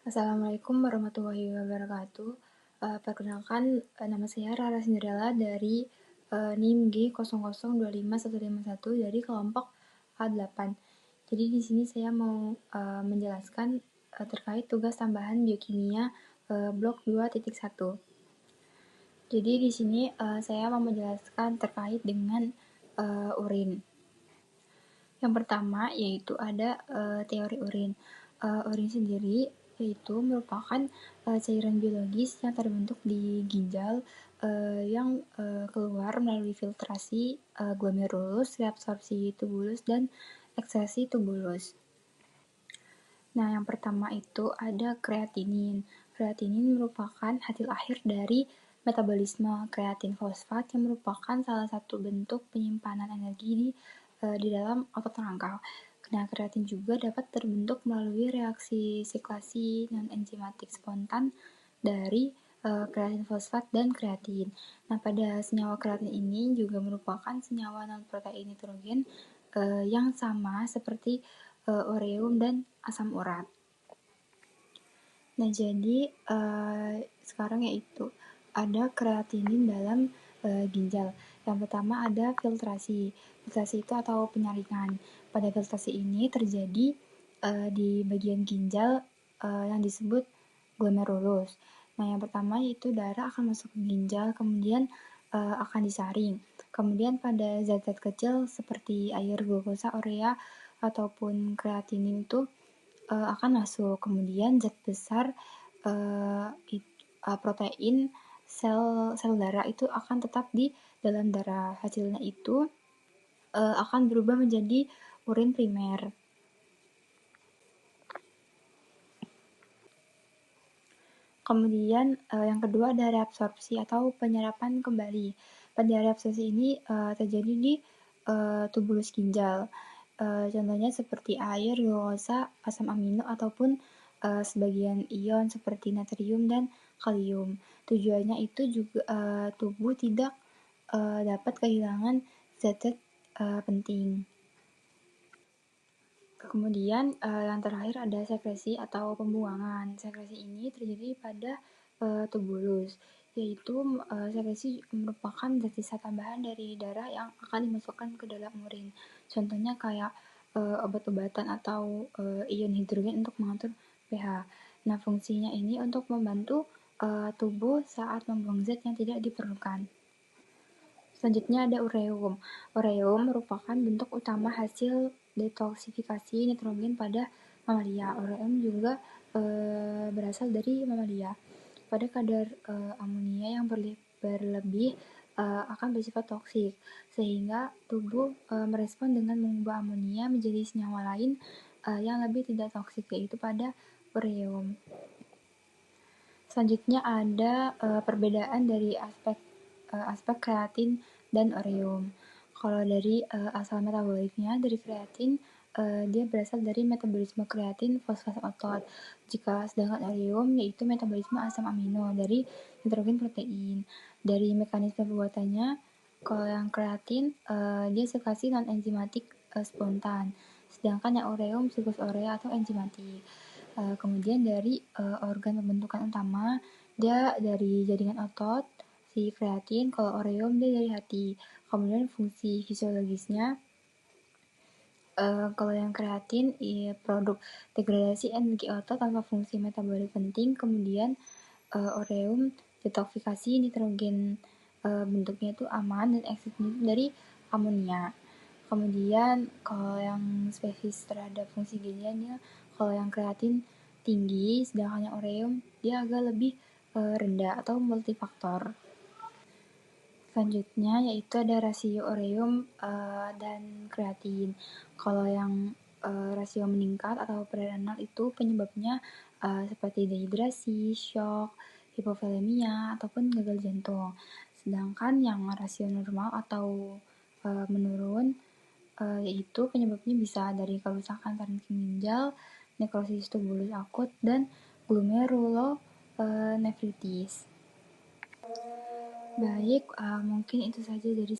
Assalamualaikum warahmatullahi wabarakatuh. Perkenalkan, nama saya Rara Cinderella dari NIM G00251151 dari kelompok A8. Jadi di sini saya mau menjelaskan terkait tugas tambahan biokimia blok 2.1. Jadi di sini saya mau menjelaskan terkait dengan urin. Yang pertama yaitu ada teori urin. Urin sendiri yaitu merupakan cairan biologis yang terbentuk di ginjal yang keluar melalui filtrasi glomerulus, reabsorpsi tubulus, dan ekskresi tubulus. Nah, yang pertama itu ada kreatinin. Kreatinin merupakan hasil akhir dari metabolisme kreatin fosfat yang merupakan salah satu bentuk penyimpanan energi di dalam otot rangka. Nah, kreatin juga dapat terbentuk melalui reaksi siklasi non-enzimatik spontan dari kreatin fosfat dan kreatin. Nah, pada senyawa kreatin ini juga merupakan senyawa non-protein nitrogen yang sama seperti ureum dan asam urat. Nah, jadi sekarang yaitu ada kreatinin dalam ginjal. Yang pertama ada filtrasi. Filtrasi itu atau penyaringan. Pada filtrasi ini terjadi di bagian ginjal yang disebut glomerulus. Nah, yang pertama yaitu darah akan masuk ke ginjal, kemudian akan disaring. Kemudian pada zat-zat kecil seperti air, glukosa, urea, ataupun kreatinin itu akan masuk. Kemudian zat besar protein sel darah itu akan tetap di dalam darah. Hasilnya itu akan berubah menjadi urin primer. Kemudian yang kedua ada reabsorpsi atau penyerapan kembali. Pada reabsorpsi ini terjadi di tubulus ginjal. Contohnya seperti air, glukosa, asam amino, ataupun sebagian ion seperti natrium dan kalium. Tujuannya itu juga tubuh tidak dapat kehilangan zat-zat penting. Kemudian yang terakhir ada sekresi atau pembuangan. Sekresi ini terjadi pada tubulus, yaitu sekresi merupakan zat sisa tambahan dari darah yang akan dimasukkan ke dalam urin. Contohnya kayak obat-obatan atau ion hidrogen untuk mengatur pH. Nah, fungsinya ini untuk membantu tubuh saat membuang zat yang tidak diperlukan. Selanjutnya ada ureum. Ureum merupakan bentuk utama hasil detoksifikasi nitrogen pada mamalia. Ureum juga berasal dari mamalia. Pada kadar amonia yang berlebih akan bersifat toksik, sehingga tubuh merespon dengan mengubah amonia menjadi senyawa lain yang lebih tidak toksik, yaitu pada ureum. Selanjutnya ada perbedaan dari aspek kreatin dan ureum. Kalau dari asal metaboliknya, dari kreatin dia berasal dari metabolisme kreatin fosfat otot. Jika sedangkan ureum yaitu metabolisme asam amino dari nitrogen protein. Dari mekanisme pembuatannya, kalau yang kreatin dia sekresi non enzimatik spontan. Sedangkan yang ureum siklus urea atau enzimatik. Kemudian dari organ pembentukan utama, dia dari jaringan otot, si kreatin. Kalau ureum dia dari hati. Kemudian fungsi fisiologisnya, kalau yang kreatin produk degradasi energi otot tanpa fungsi metabolik penting. Kemudian ureum detoksifikasi nitrogen, bentuknya itu aman dan ekstraktif dari amonia. Kemudian kalau yang spesifik terhadap fungsi ginjalnya, kalau yang kreatin tinggi, sedangkan yang ureum dia agak lebih rendah atau multifaktor. Selanjutnya yaitu ada rasio ureum dan kreatin. Kalau yang rasio meningkat atau prerenal itu penyebabnya seperti dehidrasi, shock, hipovolemia, ataupun gagal jantung. Sedangkan yang rasio normal atau menurun yaitu penyebabnya bisa dari kerusakan parenkim ginjal, nekrosis tubulus akut, dan glomerulonefritis. Baik, mungkin itu saja dari